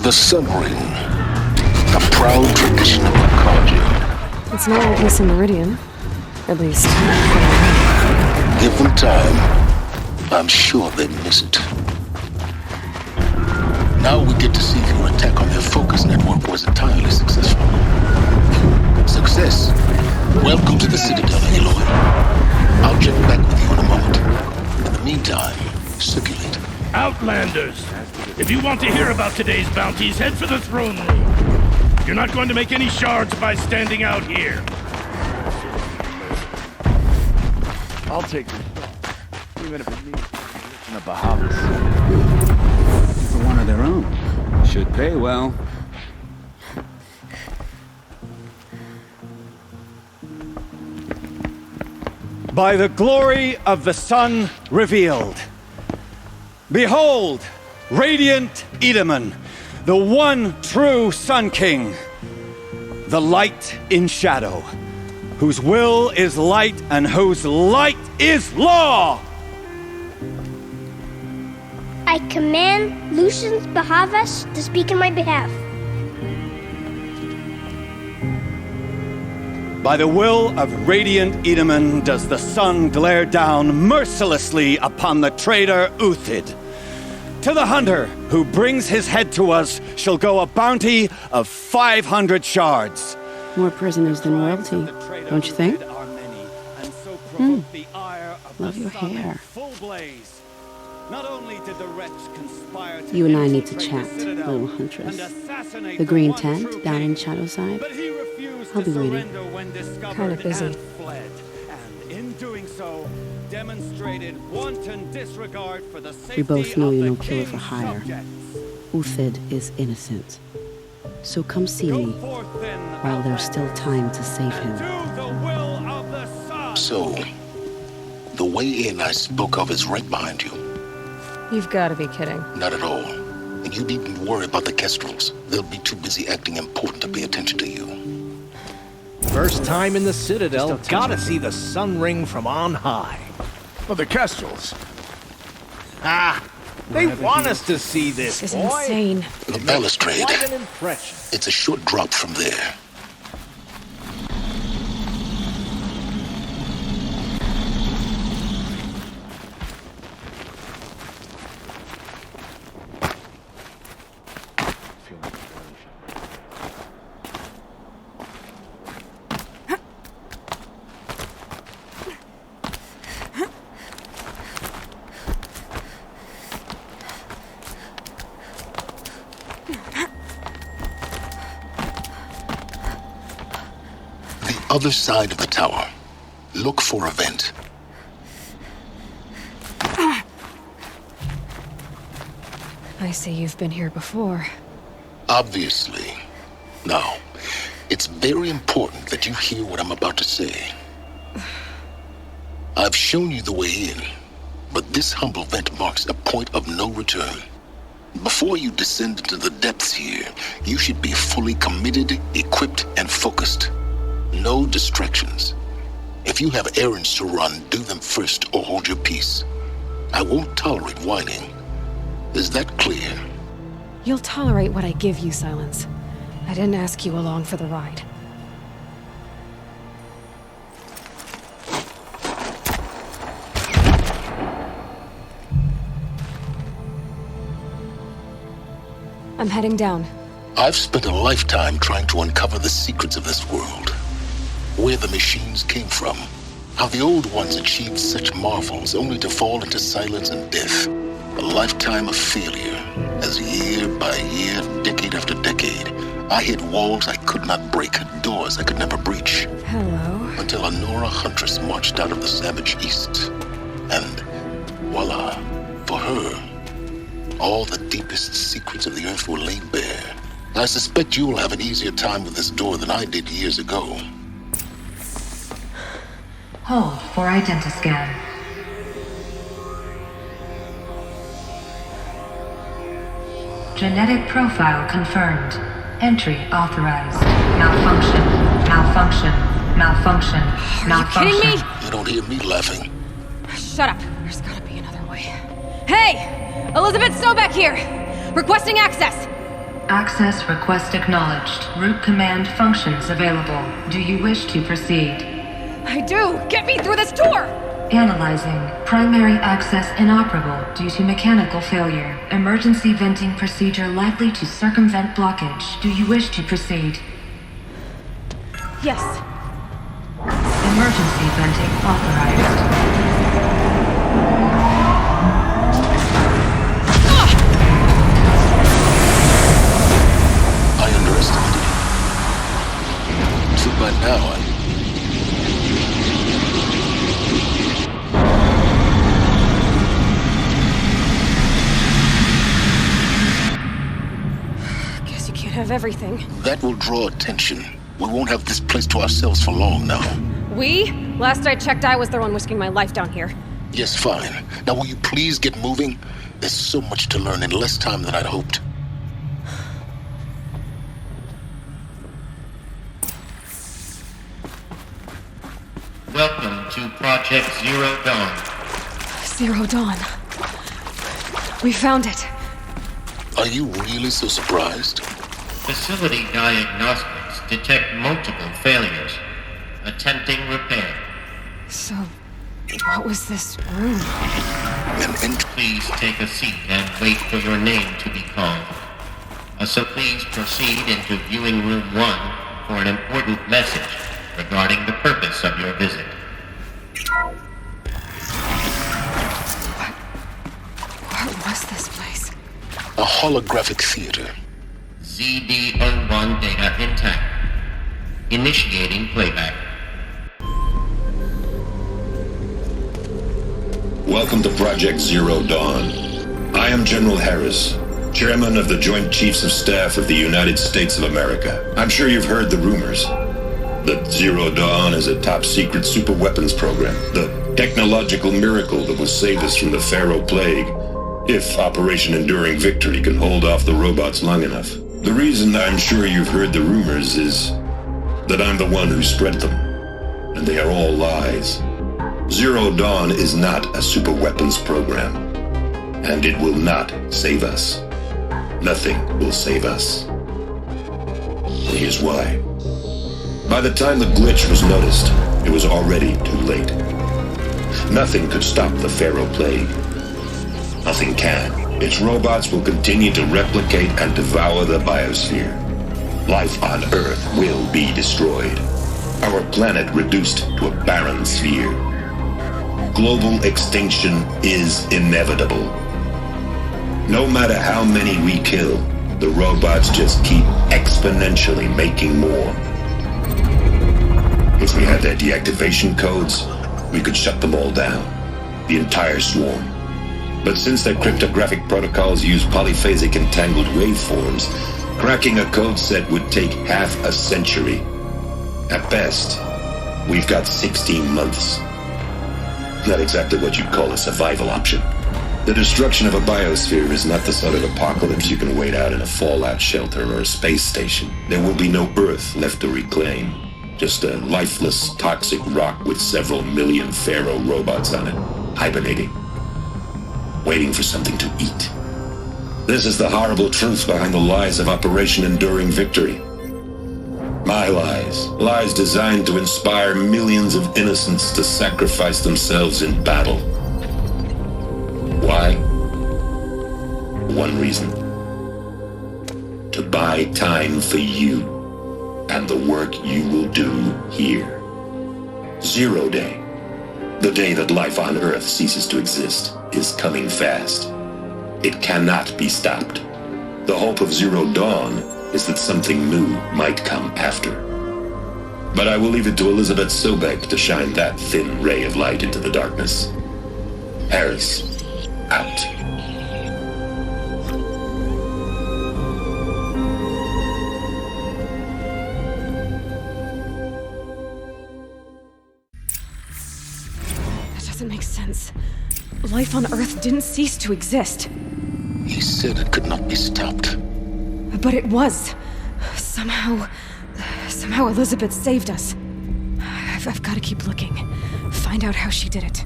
The Sun Ring. A proud tradition of Arcadia. It's not like Miss Meridian. At least. Give them time. I'm sure they'd miss it. Now we get to see if your attack on their focus network was entirely successful. Success. Welcome to the Citadel, Aloy. I'll check back with you in a moment. In the meantime, circulate. Outlanders! If you want to hear about today's bounties, head for the throne room. You're not going to make any shards by standing out here. I'll take this, even if it means in the Bahamas. For one of their own. Should pay well. By the glory of the sun revealed. Behold, radiant Edaman, the one true Sun King, the light in shadow, whose will is light and whose light is law! I command Lucius Bahavas to speak in my behalf. By the will of radiant Edaman does the sun glare down mercilessly upon the traitor Uthid. To the hunter who brings his head to us shall go a bounty of 500 shards. More prisoners than royalty, don't you think? Love your hair. You and I need to chat, little huntress. The green tent down in Shadowside. I'll be waiting. Kind of busy. We both know you're no killer for hire. Uthid is innocent. So come see me while there's still time to save him. So, the way in I spoke of is right behind you. You've got to be kidding. Not at all. And you needn't worry about the Kestrels. They'll be too busy acting important to pay attention to you. First time in the Citadel, gotta see the sun ring from on high. Well, the Kestrels. Ah, they want us to see this, This is boy. insane. The balustrade. Quite an impression. It's a short drop from there. Other side of the tower. Look for a vent. I see you've been here before. Obviously. Now, it's very important that you hear what I'm about to say. I've shown you the way in, but this humble vent marks a point of no return. Before you descend into the depths here, you should be fully committed, equipped, and focused. No distractions. If you have errands to run, do them first or hold your peace. I won't tolerate whining. Is that clear? You'll tolerate what I give you, Silence. I didn't ask you along for the ride. I'm heading down. I've spent a lifetime trying to uncover the secrets of this world. Where the machines came from. How the old ones achieved such marvels only to fall into silence and death. A lifetime of failure, as year by year, decade after decade, I hit walls I could not break, doors I could never breach. Hello. Until a Nora huntress marched out of the savage east. And voila, for her, all the deepest secrets of the earth were laid bare. I suspect you will have an easier time with this door than I did years ago. Hold for identiscan. Genetic profile confirmed. Entry authorized. Malfunction. Malfunction. Malfunction. Malfunction. Are you kidding me? You don't hear me laughing. Shut up. There's gotta be another way. Hey! Elizabeth Sobeck here! Requesting access! Access request acknowledged. Root command functions available. Do you wish to proceed? I do! Get me through this door! Analyzing. Primary access inoperable due to mechanical failure. Emergency venting procedure likely to circumvent blockage. Do you wish to proceed? Yes. Emergency venting authorized. I underestimated you. So by now, Guess you can't have everything. That will draw attention. We won't have this place to ourselves for long now. We? Last I checked, I was the one risking my life down here. Yes, fine. Now will you please get moving? There's so much to learn in less time than I'd hoped. Welcome to Project Zero Dawn. Zero Dawn. We found it. Are you really so surprised? Facility diagnostics detect multiple failures. Attempting repair. So, what was this room? Please take a seat and wait for your name to be called. So please proceed into viewing room 1 for an important message regarding the purpose of your visit. What was this place? A holographic theater. ZD-01 data intact. Initiating playback. Welcome to Project Zero Dawn. I am General Harris, Chairman of the Joint Chiefs of Staff of the United States of America. I'm sure you've heard the rumors that Zero Dawn is a top-secret superweapons program, the technological miracle that will save us from the Pharaoh Plague, if Operation Enduring Victory can hold off the robots long enough. The reason I'm sure you've heard the rumors is that I'm the one who spread them, and they are all lies. Zero Dawn is not a superweapons program, and it will not save us. Nothing will save us. Here's why. By the time the glitch was noticed, it was already too late. Nothing could stop the Pharaoh Plague. Nothing can. Its robots will continue to replicate and devour the biosphere. Life on Earth will be destroyed. Our planet reduced to a barren sphere. Global extinction is inevitable. No matter how many we kill, the robots just keep exponentially making more. If we had their deactivation codes, we could shut them all down, the entire swarm. But since their cryptographic protocols use polyphasic entangled waveforms, cracking a code set would take half a century. At best, we've got 16 months. Not exactly what you'd call a survival option. The destruction of a biosphere is not the sort of apocalypse you can wait out in a fallout shelter or a space station. There will be no Earth left to reclaim. Just a lifeless, toxic rock with several million Pharaoh robots on it, hibernating, waiting for something to eat. This is the horrible truth behind the lies of Operation Enduring Victory. My lies. Lies designed to inspire millions of innocents to sacrifice themselves in battle. Why? One reason. To buy time for you and the work you will do here. Zero Day, the day that life on Earth ceases to exist, is coming fast. It cannot be stopped. The hope of Zero Dawn is that something new might come after. But I will leave it to Elizabeth Sobek to shine that thin ray of light into the darkness. Harris, out. That doesn't make sense. Life on Earth didn't cease to exist. He said it could not be stopped. But it was. Somehow Elizabeth saved us. I've got to keep looking. Find out how she did it.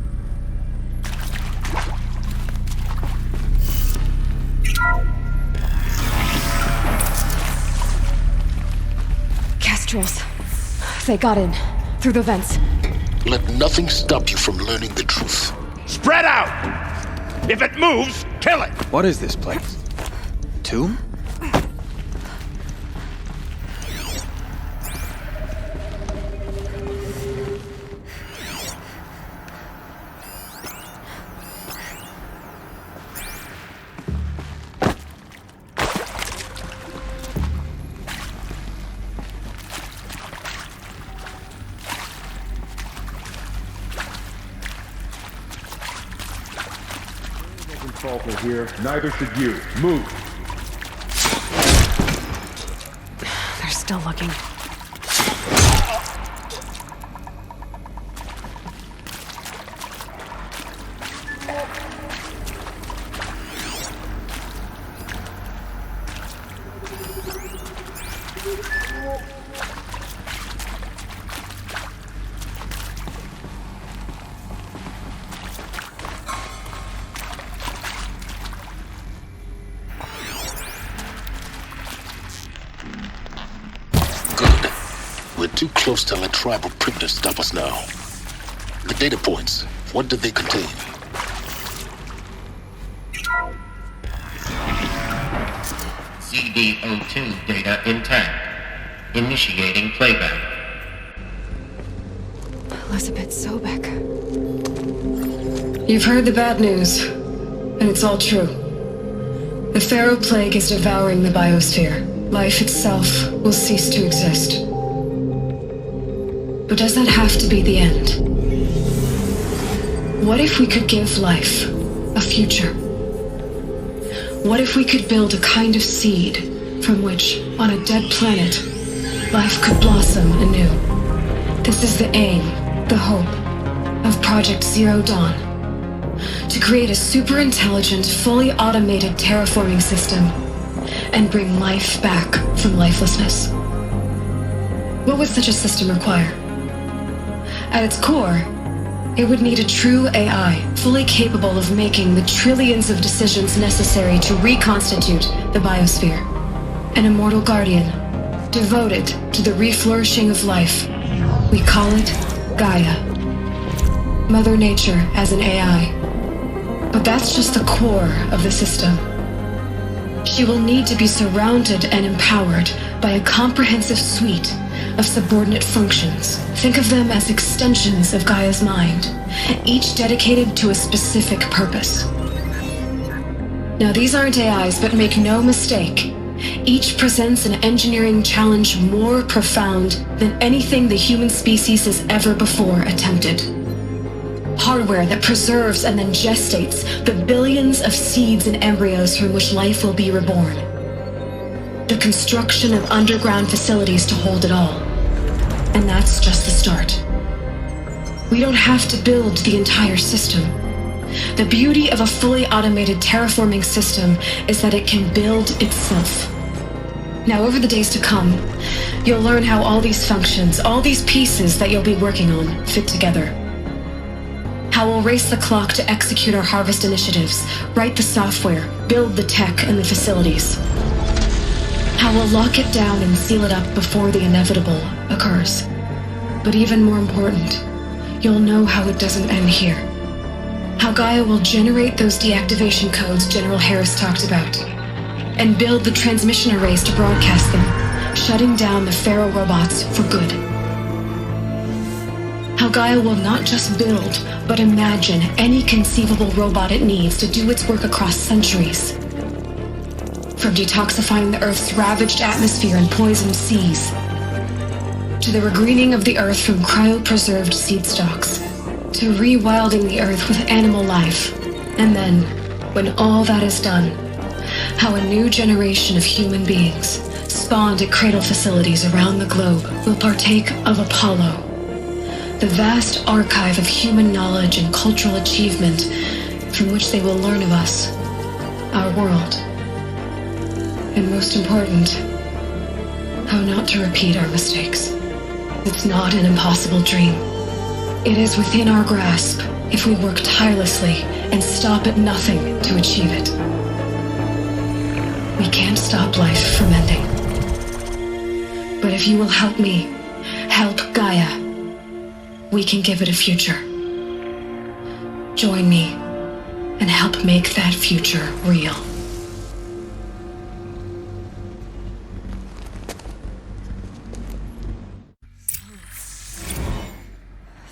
Extraterrestrials. They got in. Through the vents. Let nothing stop you from learning the truth. Spread out! If it moves, kill it! What is this place? Tomb? Falter here. Neither should you. Move. They're still looking. We're too close to let tribal prisoners stop us now. The data points, what do they contain? CDO2 data intact. Initiating playback. Elizabeth Sobek. You've heard the bad news, and it's all true. The Pharaoh Plague is devouring the biosphere. Life itself will cease to exist. But does that have to be the end? What if we could give life a future? What if we could build a kind of seed from which, on a dead planet, life could blossom anew? This is the aim, the hope, of Project Zero Dawn. To create a super-intelligent, fully automated terraforming system and bring life back from lifelessness. What would such a system require? At its core, it would need a true AI, fully capable of making the trillions of decisions necessary to reconstitute the biosphere. An immortal guardian, devoted to the reflourishing of life. We call it Gaia. Mother Nature as an AI. But that's just the core of the system. She will need to be surrounded and empowered by a comprehensive suite of subordinate functions. Think of them as extensions of Gaia's mind, each dedicated to a specific purpose. Now, these aren't AIs, but make no mistake, each presents an engineering challenge more profound than anything the human species has ever before attempted. Hardware that preserves and then gestates the billions of seeds and embryos from which life will be reborn. The construction of underground facilities to hold it all. And that's just the start. We don't have to build the entire system. The beauty of a fully automated terraforming system is that it can build itself. Now, over the days to come, you'll learn how all these functions, all these pieces that you'll be working on, fit together. How we'll race the clock to execute our harvest initiatives, write the software, build the tech and the facilities. How we'll lock it down and seal it up before the inevitable occurs. But even more important, you'll know how it doesn't end here. How Gaia will generate those deactivation codes General Harris talked about, and build the transmission arrays to broadcast them, shutting down the Pharaoh robots for good. How Gaia will not just build, but imagine any conceivable robot it needs to do its work across centuries. From detoxifying the Earth's ravaged atmosphere and poisoned seas, to the regreening of the Earth from cryopreserved seed stalks, to rewilding the Earth with animal life. And then, when all that is done, how a new generation of human beings, spawned at cradle facilities around the globe, will partake of Apollo, the vast archive of human knowledge and cultural achievement from which they will learn of us, our world. And most important, how not to repeat our mistakes. It's not an impossible dream. It is within our grasp if we work tirelessly and stop at nothing to achieve it. We can't stop life from ending. But if you will help me, help Gaia, we can give it a future. Join me and help make that future real.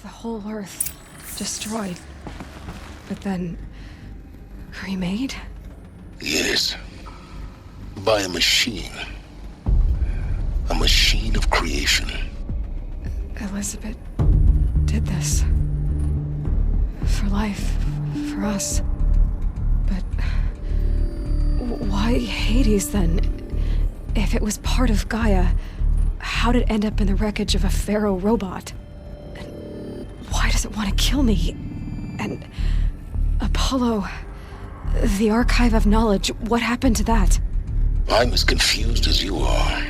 The whole Earth destroyed, but then remade? Yes. By a machine. A machine of creation. Elizabeth did this. For life. For us. But why Hades then? If it was part of Gaia, how'd it end up in the wreckage of a pharaoh robot? And why does it want to kill me? And Apollo, the Archive of Knowledge, what happened to that? I'm as confused as you are.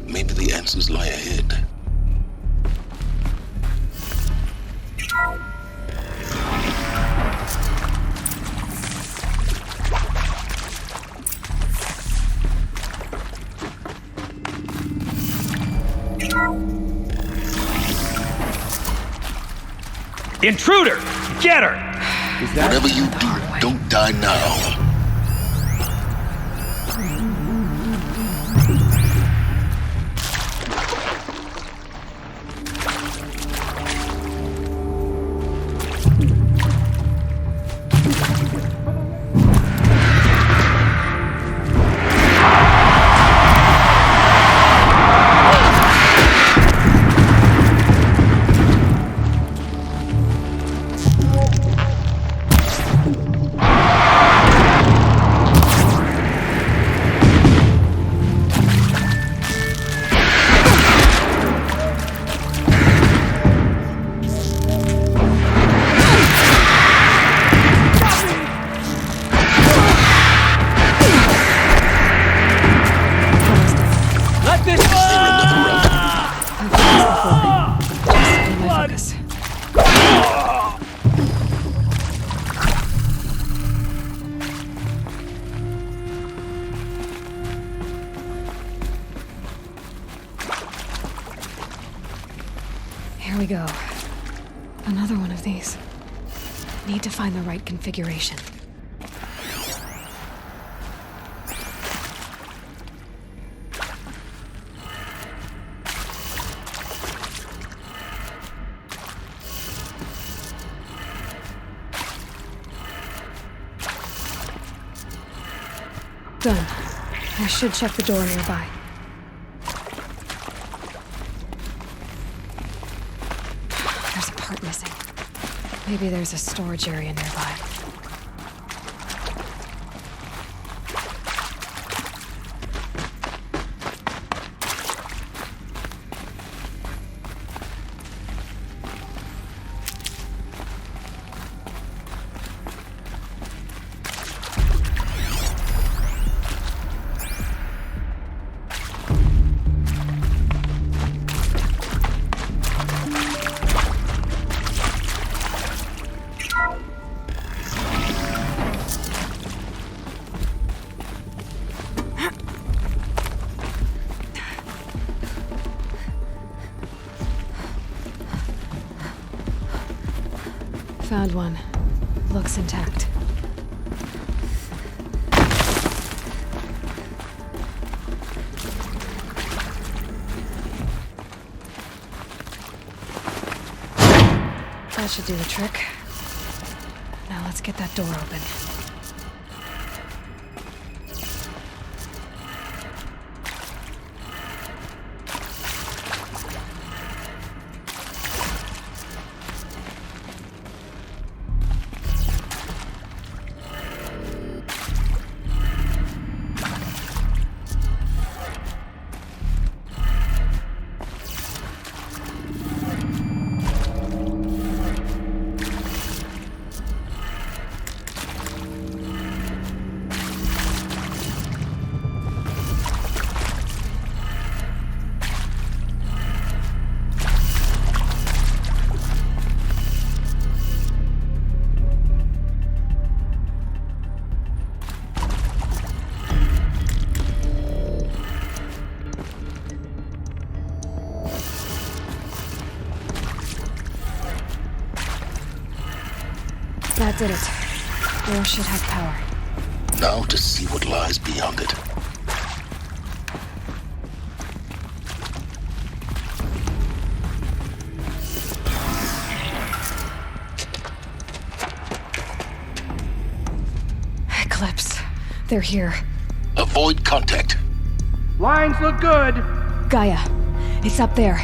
Maybe the answers lie ahead. Intruder! Get her! Whatever you do, don't die now. Here we go. Another one of these. Need to find the right configuration. Done. I should check the door nearby. There's a part missing. Maybe there's a storage area nearby. Found one. Looks intact. That should do the trick. Now let's get that door open. That did it. Door should have power. Now to see what lies beyond it. Eclipse. They're here. Avoid contact. Lines look good. Gaia. It's up there.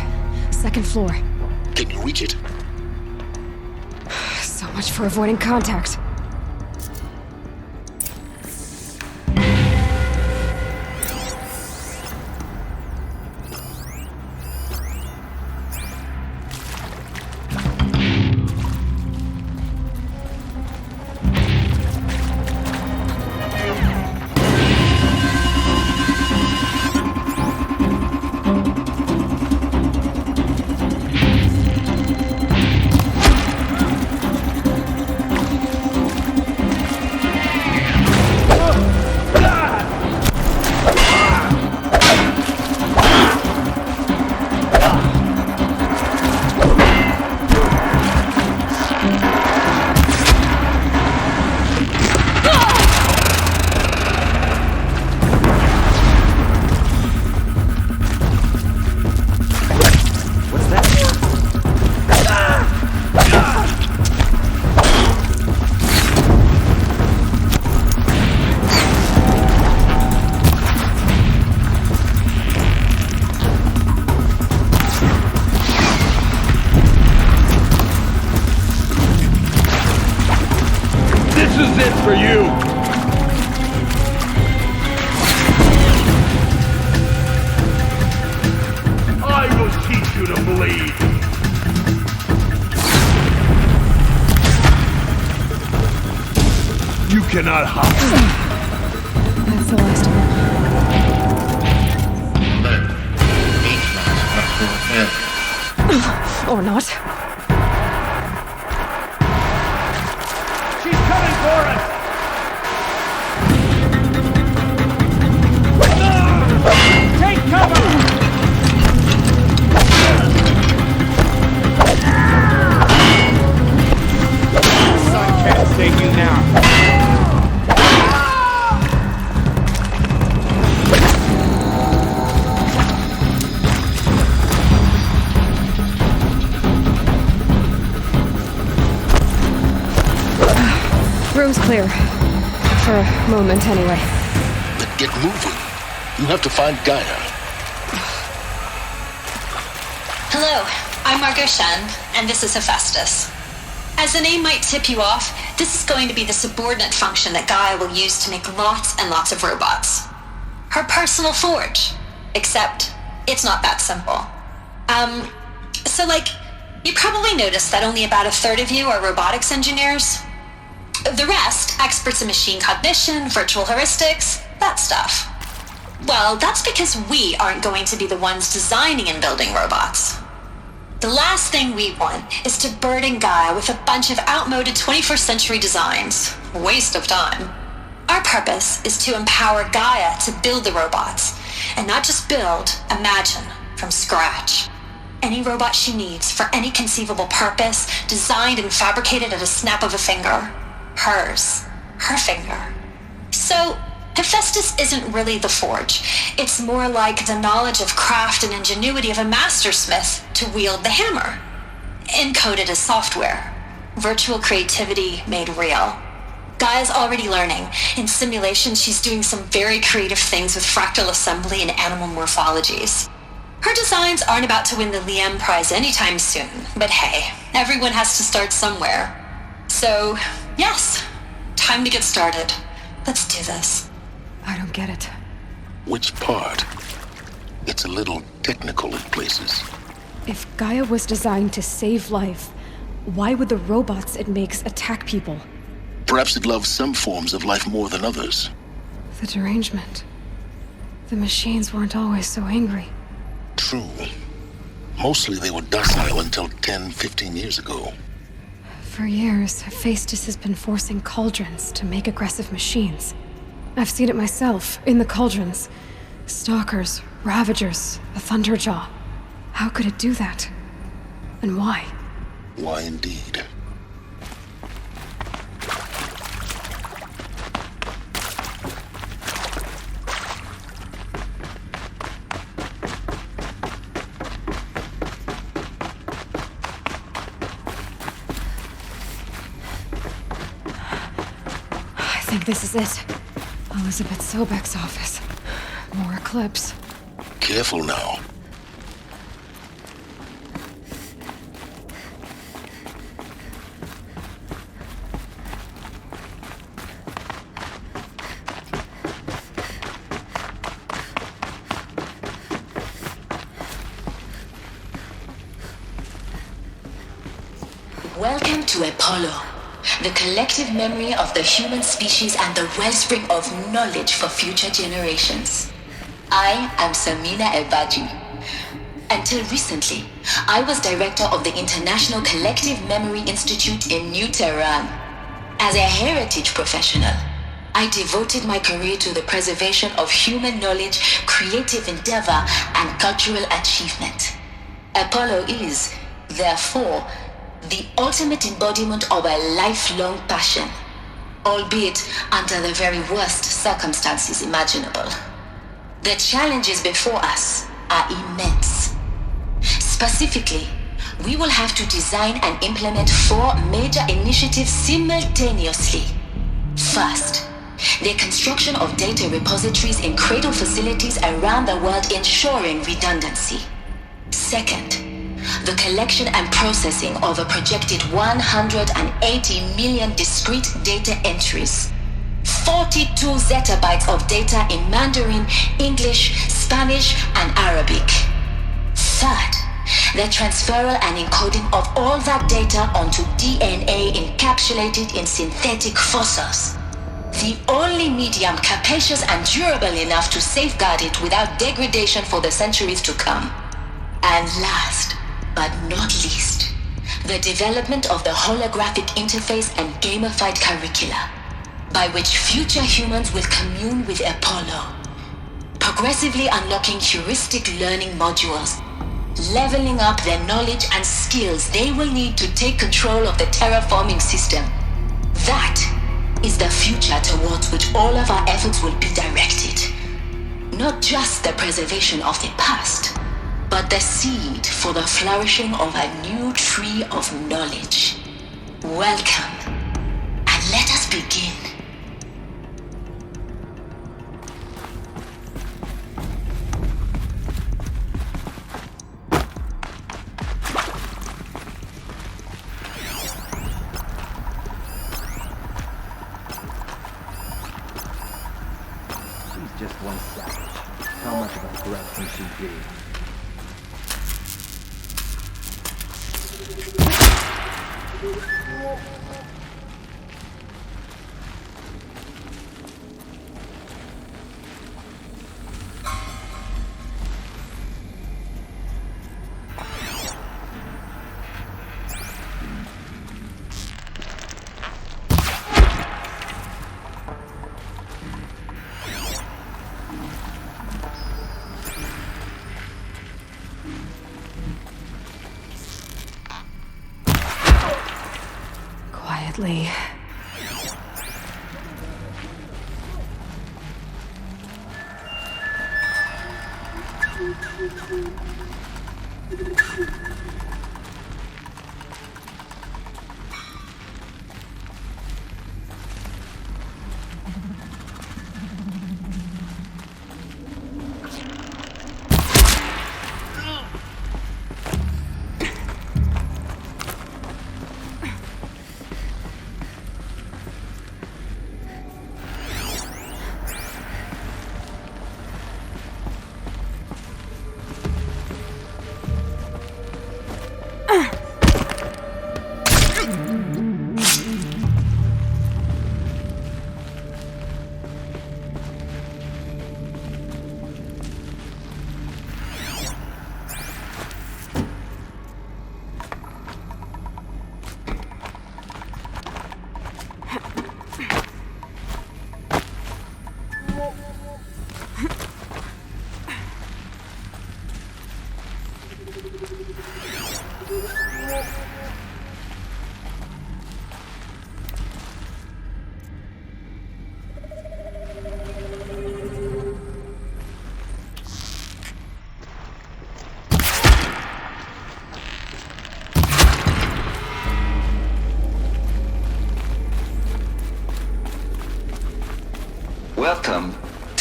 Second floor. Can you reach it? So much for avoiding contact. For you! I will teach you to bleed! You cannot hide! That's the last of them. Or not. She's coming for us! Take cover! Sun can't save you now. Room's clear. For a moment, anyway. Then get moving. You have to find Gaia. Hello, I'm Margot Shen, and this is Hephaestus. As the name might tip you off, this is going to be the subordinate function that Gaia will use to make lots and lots of robots. Her personal forge. Except, it's not that simple. You probably noticed that only about a third of you are robotics engineers. The rest, experts in machine cognition, virtual heuristics, that stuff. Well, that's because we aren't going to be the ones designing and building robots. The last thing we want is to burden Gaia with a bunch of outmoded 21st century designs. Waste of time. Our purpose is to empower Gaia to build the robots, and not just build, imagine, from scratch. Any robot she needs for any conceivable purpose, designed and fabricated at a snap of a finger. Hers. Her finger. So, Hephaestus isn't really the forge. It's more like the knowledge of craft and ingenuity of a mastersmith to wield the hammer. Encoded as software. Virtual creativity made real. Gaia's already learning. In simulations, she's doing some very creative things with fractal assembly and animal morphologies. Her designs aren't about to win the Liam Prize anytime soon, but hey, everyone has to start somewhere. So, yes, time to get started. Let's do this. I don't get it. Which part? It's a little technical in places. If Gaia was designed to save life, why would the robots it makes attack people? Perhaps it loves some forms of life more than others. The derangement. The machines weren't always so angry. True. Mostly they were docile until 10, 15 years ago. For years, Hephaestus has been forcing cauldrons to make aggressive machines. I've seen it myself, in the cauldrons. Stalkers, Ravagers, a Thunderjaw. How could it do that? And why? Why indeed? think this is it. Elizabeth Sobek's office. More Eclipse. Careful now. Welcome to Apollo, the collective memory of the human species and the wellspring of knowledge for future generations. I am Samina Ebaji. Until recently, I was director of the International Collective Memory Institute in New Tehran. As a heritage professional, I devoted my career to the preservation of human knowledge, creative endeavor, and cultural achievement. Apollo is, therefore, the ultimate embodiment of a lifelong passion, albeit under the very worst circumstances imaginable. The challenges before us are immense. Specifically, we will have to design and implement 4 major initiatives simultaneously. First, the construction of data repositories in cradle facilities around the world ensuring redundancy. Second, the collection and processing of a projected 180 million discrete data entries, 42 zettabytes of data in Mandarin, English, Spanish, and Arabic. Third, the transferal and encoding of all that data onto DNA encapsulated in synthetic fossils, the only medium capacious and durable enough to safeguard it without degradation for the centuries to come. And last, but not least, the development of the holographic interface and gamified curricula, by which future humans will commune with Apollo, progressively unlocking heuristic learning modules, leveling up their knowledge and skills they will need to take control of the terraforming system. That is the future towards which all of our efforts will be directed. Not just the preservation of the past, but the seed for the flourishing of a new tree of knowledge. Welcome, and let us begin. She's just one savage. How much of a threat can she be? Quietly.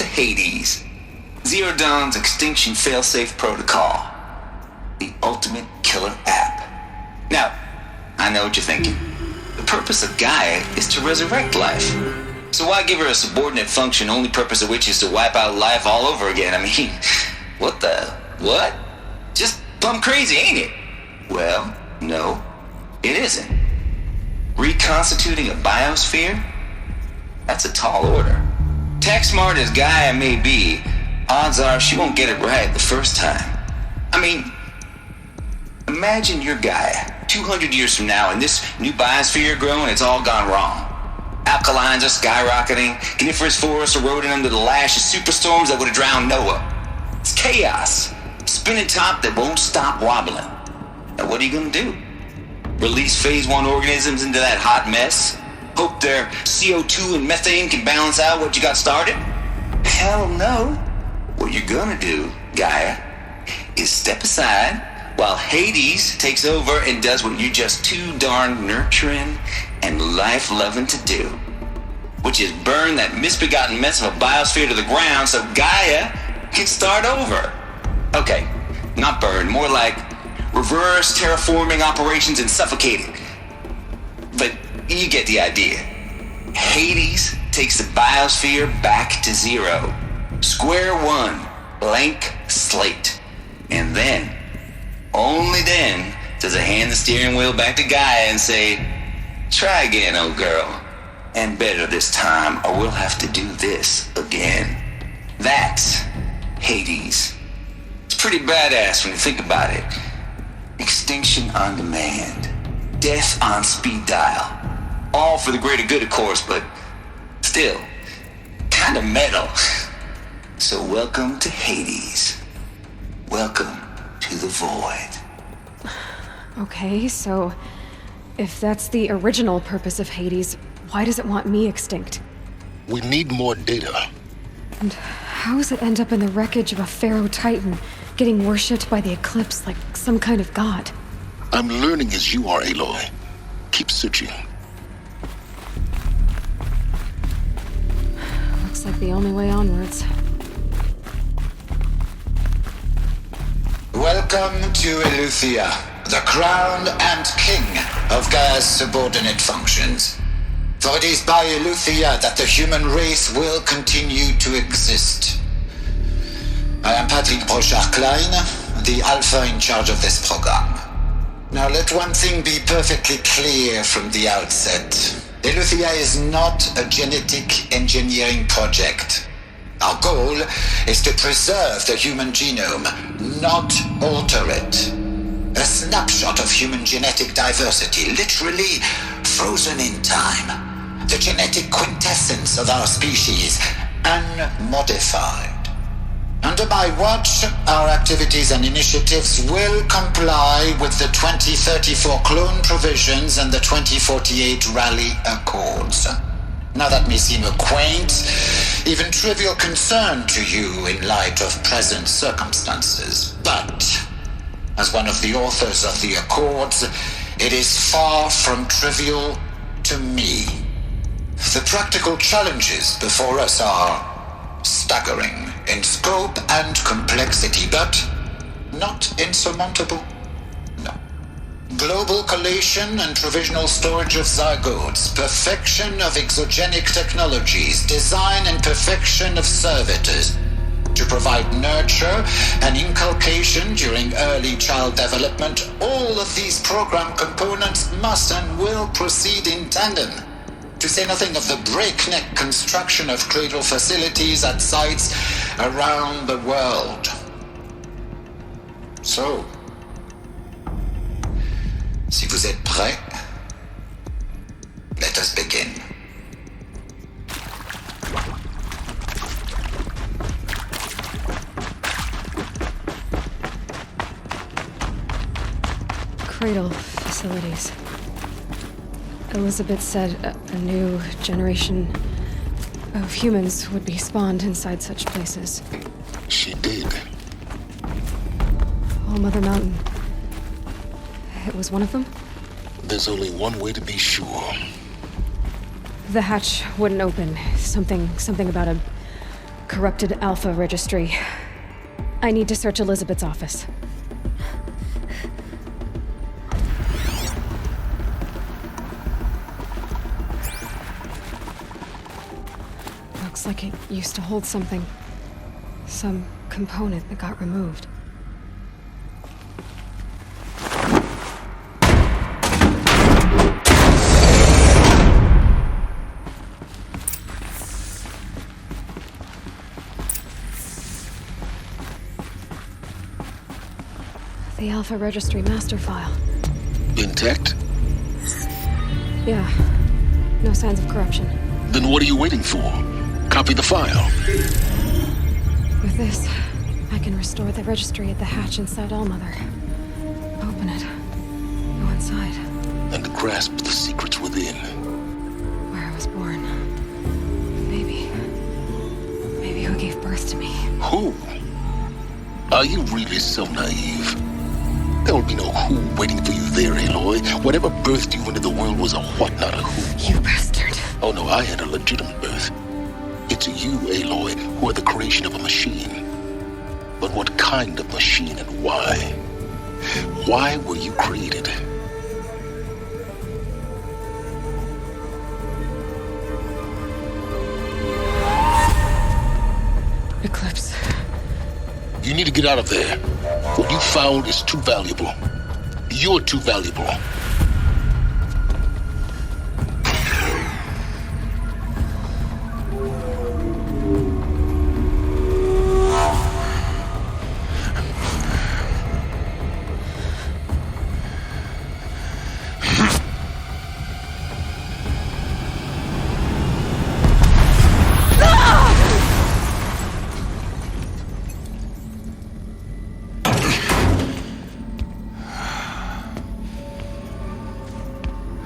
Hades, Zero Dawn's extinction failsafe protocol. The ultimate killer app. Now, I know what you're thinking. The purpose of Gaia is to resurrect life. So why give her a subordinate function, only purpose of which is to wipe out life all over again? I mean, what? Just plumb crazy, ain't it? Well, no, it isn't. Reconstituting a biosphere? That's a tall order. Tech smart as Gaia may be, odds are she won't get it right the first time. I mean, imagine you're Gaia, 200 years from now, and this new biosphere growing, it's all gone wrong. Alkalines are skyrocketing, coniferous forests eroding under the lash of superstorms that would have drowned Noah. It's chaos, spinning top that won't stop wobbling. Now what are you gonna do? Release phase 1 organisms into that hot mess? Hope their CO2 and methane can balance out what you got started? Hell no. What you're gonna do, Gaia, is step aside while Hades takes over and does what you're just too darn nurturing and life-loving to do, which is burn that misbegotten mess of a biosphere to the ground so Gaia can start over. Okay, not burn, more like reverse terraforming operations and suffocating. But you get the idea. Hades takes the biosphere back to zero. Square one, blank slate. And then, only then, does it hand the steering wheel back to Gaia and say, try again, old girl. And better this time, or we'll have to do this again. That's Hades. It's pretty badass when you think about it. Extinction on demand. Death on speed dial. All for the greater good, of course, but still, kind of metal. So welcome to Hades. Welcome to the void. Okay, so if that's the original purpose of Hades, why does it want me extinct? We need more data. And how does it end up in the wreckage of a Pharaoh Titan, getting worshipped by the Eclipse like some kind of god? I'm learning as you are, Aloy. Keep searching. Looks like the only way onwards. Welcome to Eleuthia, the crown and king of Gaia's subordinate functions. For it is by Eleuthia that the human race will continue to exist. I am Patrick Brochard-Klein, the Alpha in charge of this program. Now let one thing be perfectly clear from the outset. Eleuthia is not a genetic engineering project. Our goal is to preserve the human genome, not alter it. A snapshot of human genetic diversity, literally frozen in time. The genetic quintessence of our species, unmodified. Under my watch, our activities and initiatives will comply with the 2034 clone provisions and the 2048 Rally Accords. Now that may seem a quaint, even trivial concern to you in light of present circumstances, but as one of the authors of the Accords, it is far from trivial to me. The practical challenges before us are staggering in scope and complexity, but not insurmountable. No. Global collation and provisional storage of zygotes, perfection of exogenic technologies, design and perfection of servitors, to provide nurture and inculcation during early child development. All of these program components must and will proceed in tandem. To say nothing of the breakneck construction of cradle facilities at sites around the world. So, si vous êtes prêts, let us begin. Cradle facilities. Elizabeth said a new generation of humans would be spawned inside such places. She did. Oh, Mother Mountain. It was one of them? There's only one way to be sure. The hatch wouldn't open. Something about a corrupted Alpha registry. I need to search Elizabeth's office. Looks like it used to hold something. Some component that got removed. The Alpha Registry master file. Intact? Yeah. No signs of corruption. Then what are you waiting for? Copy the file. With this, I can restore the registry at the hatch inside Allmother. Open it. Go inside. And grasp the secrets within. Where I was born. Maybe who gave birth to me. Who? Are you really so naive? There will be no who waiting for you there, Aloy. Whatever birthed you into the world was a what, not a who. You bastard. Oh no, I had a legitimate birth. It's you, Aloy, who are the creation of a machine. But what kind of machine and why? Why were you created? Eclipse. You need to get out of there. What you found is too valuable. You're too valuable.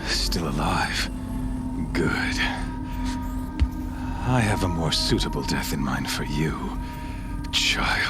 Still alive. Good. I have a more suitable death in mind for you, child.